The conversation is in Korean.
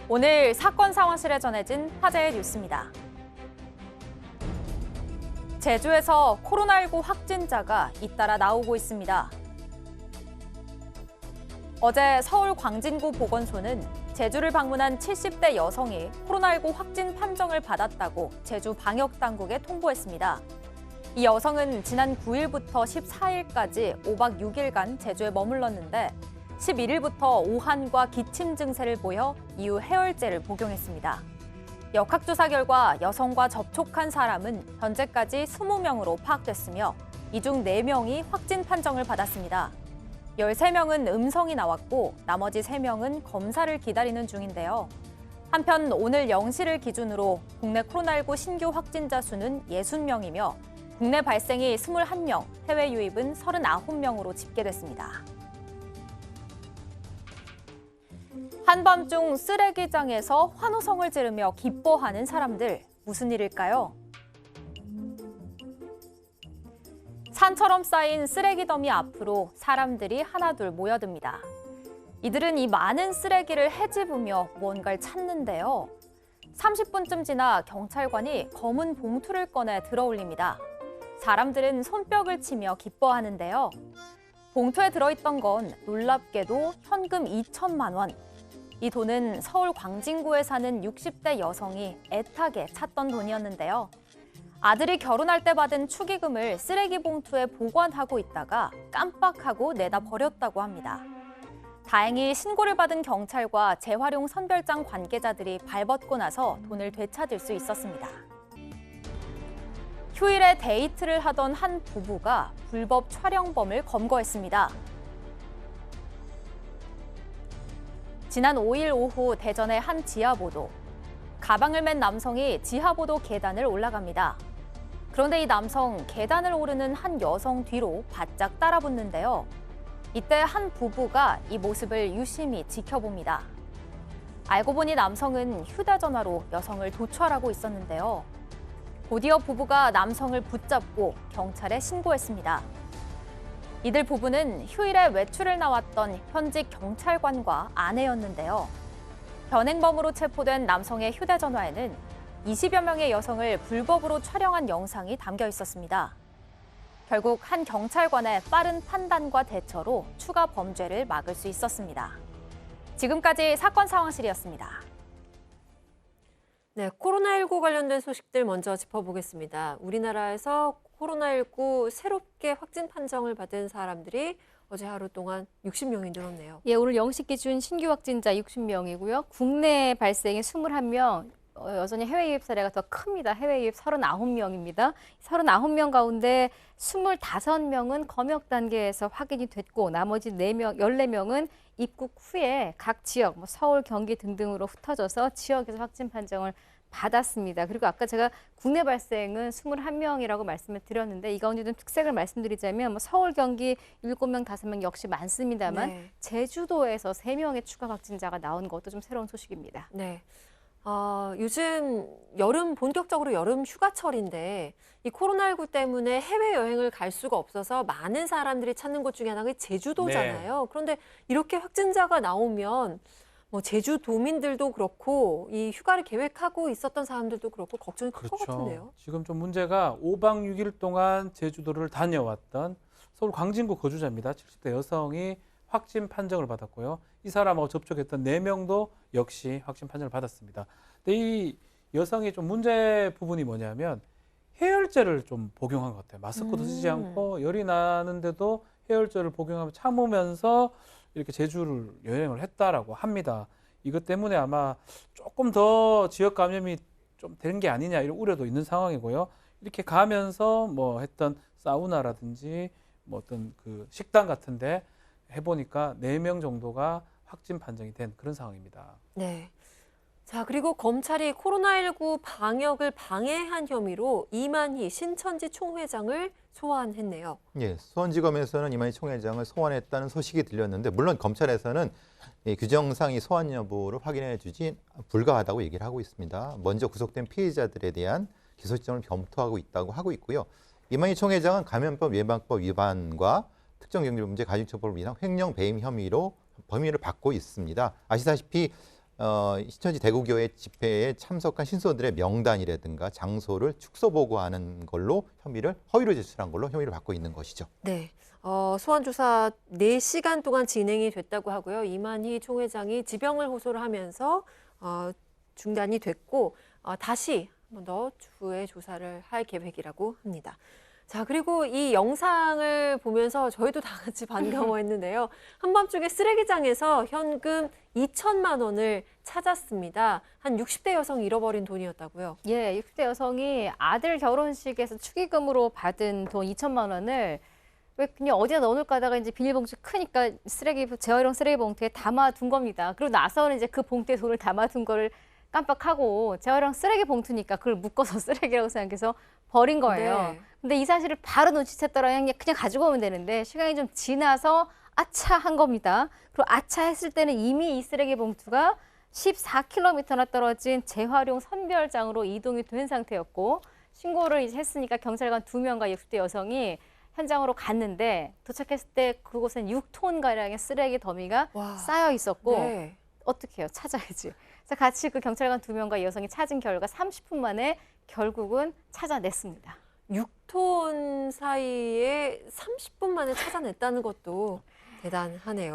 오늘 사건 상황실에 전해진 화제의 뉴스입니다. 제주에서 코로나19 확진자가 잇따라 나오고 있습니다. 어제 서울 광진구 보건소는 제주를 방문한 70대 여성이 코로나19 확진 판정을 받았다고 제주 방역당국에 통보했습니다. 이 여성은 지난 9일부터 14일까지 5박 6일간 제주에 머물렀는데 11일부터 오한과 기침 증세를 보여 이후 해열제를 복용했습니다. 역학조사 결과 여성과 접촉한 사람은 현재까지 20명으로 파악됐으며 이 중 4명이 확진 판정을 받았습니다. 13명은 음성이 나왔고 나머지 3명은 검사를 기다리는 중인데요. 한편 오늘 0시를 기준으로 국내 코로나19 신규 확진자 수는 60명이며 국내 발생이 21명, 해외 유입은 39명으로 집계됐습니다. 한밤중 쓰레기장에서 환호성을 지르며 기뻐하는 사람들, 무슨 일일까요? 산처럼 쌓인 쓰레기 더미 앞으로 사람들이 하나둘 모여듭니다. 이들은 이 많은 쓰레기를 헤집으며 무언가를 찾는데요. 30분쯤 지나 경찰관이 검은 봉투를 꺼내 들어올립니다. 사람들은 손뼉을 치며 기뻐하는데요. 봉투에 들어있던 건 놀랍게도 현금 2천만 원. 이 돈은 서울 광진구에 사는 60대 여성이 애타게 찾던 돈이었는데요. 아들이 결혼할 때 받은 축의금을 쓰레기 봉투에 보관하고 있다가 깜빡하고 내다 버렸다고 합니다. 다행히 신고를 받은 경찰과 재활용 선별장 관계자들이 발벗고 나서 돈을 되찾을 수 있었습니다. 휴일에 데이트를 하던 한 부부가 불법 촬영범을 검거했습니다. 지난 5일 오후 대전의 한 지하보도. 가방을 맨 남성이 지하보도 계단을 올라갑니다. 그런데 이 남성 계단을 오르는 한 여성 뒤로 바짝 따라붙는데요. 이때 한 부부가 이 모습을 유심히 지켜봅니다. 알고 보니 남성은 휴대전화로 여성을 도촬하고 있었는데요. 곧이어 부부가 남성을 붙잡고 경찰에 신고했습니다. 이들 부부는 휴일에 외출을 나왔던 현직 경찰관과 아내였는데요. 현행범으로 체포된 남성의 휴대전화에는 20여 명의 여성을 불법으로 촬영한 영상이 담겨 있었습니다. 결국 한 경찰관의 빠른 판단과 대처로 추가 범죄를 막을 수 있었습니다. 지금까지 사건 상황실이었습니다. 네, 코로나19 관련된 소식들 먼저 짚어보겠습니다. 우리나라에서 코로나19 새롭게 확진 판정을 받은 사람들이 어제 하루 동안 60명이 늘었네요. 예, 오늘 0시 기준 신규 확진자 60명이고요. 국내 발생이 21명, 여전히 해외 유입 사례가 더 큽니다. 해외 유입 39명입니다. 39명 가운데 25명은 검역 단계에서 확인이 됐고 나머지 4명, 14명은 입국 후에 각 지역, 서울, 경기 등등으로 흩어져서 지역에서 확진 판정을 받았습니다. 그리고 아까 제가 국내 발생은 21명이라고 말씀을 드렸는데 이 가운데 좀 특색을 말씀드리자면 서울, 경기 7명, 5명 역시 많습니다만 네. 제주도에서 3명의 추가 확진자가 나온 것도 좀 새로운 소식입니다. 네. 요즘 본격적으로 여름 휴가철인데 이 코로나19 때문에 해외여행을 갈 수가 없어서 많은 사람들이 찾는 곳 중에 하나가 제주도잖아요. 네. 그런데 이렇게 확진자가 나오면 제주도민들도 그렇고 이 휴가를 계획하고 있었던 사람들도 그렇고 걱정이 클 것 같은데요. 지금 좀 문제가 5박 6일 동안 제주도를 다녀왔던 서울 광진구 거주자입니다. 70대 여성이 확진 판정을 받았고요. 이 사람하고 접촉했던 4명도 역시 확진 판정을 받았습니다. 근데 이 여성이 좀 문제 부분이 뭐냐면 해열제를 좀 복용한 것 같아요. 마스크도 쓰지 않고 열이 나는데도 해열제를 복용하며 참으면서 이렇게 제주를 여행을 했다라고 합니다. 이것 때문에 아마 조금 더 지역 감염이 좀 된 게 아니냐 이런 우려도 있는 상황이고요. 이렇게 가면서 했던 사우나라든지 어떤 그 식당 같은데 해보니까 4명 정도가 확진 판정이 된 그런 상황입니다. 네. 자, 그리고 검찰이 코로나19 방역을 방해한 혐의로 이만희 신천지 총회장을 소환했네요. 예, 수원지검에서는 이만희 총회장을 소환했다는 소식이 들렸는데 물론 검찰에서는 규정상 이 소환 여부를 확인해 주지 불가하다고 얘기를 하고 있습니다. 먼저 구속된 피해자들에 대한 기소 시점을 검토하고 있다고 하고 있고요. 이만희 총회장은 감염법 예방법 위반과 특정경제범죄 가중처벌법 위반 횡령 배임 혐의로 범위를 받고 있습니다. 아시다시피 신천지 대구교회 집회에 참석한 신소들의 명단이라든가 장소를 축소 보고하는 걸로 허위로 제출한 걸로 혐의를 받고 있는 것이죠. 네. 소환 조사 4시간 동안 진행이 됐다고 하고요. 이만희 총회장이 지병을 호소를 하면서 중단이 됐고 다시 한 번 더 추후에 조사를 할 계획이라고 합니다. 자, 그리고 이 영상을 보면서 저희도 다 같이 반가워했는데요. 한밤중에 쓰레기장에서 현금 2천만 원을 찾았습니다. 한 60대 여성이 잃어버린 돈이었다고요. 예, 60대 여성이 아들 결혼식에서 축의금으로 받은 돈 2천만 원을 왜 그냥 어디다 넣어놓을까 하다가 이제 비닐봉지 크니까 재활용 쓰레기 봉투에 담아둔 겁니다. 그리고 나서는 이제 그 봉투에 돈을 담아둔 거를 깜빡하고 재활용 쓰레기 봉투니까 그걸 묶어서 쓰레기라고 생각해서 버린 거예요. 네. 근데 이 사실을 바로 눈치챘더라 그냥 가지고 오면 되는데 시간이 좀 지나서 아차 한 겁니다. 그리고 아차 했을 때는 이미 이 쓰레기 봉투가 14km나 떨어진 재활용 선별장으로 이동이 된 상태였고 신고를 이제 했으니까 경찰관 2명과 60대 여성이 현장으로 갔는데 도착했을 때 그곳엔 6톤가량의 쓰레기 더미가 와. 쌓여 있었고 네. 어떻게 해요? 찾아야지. 그래서 같이 그 경찰관 2명과 여성이 찾은 결과 30분 만에 결국은 찾아냈습니다. 6톤 사이에 30분 만에 찾아냈다는 것도 대단하네요.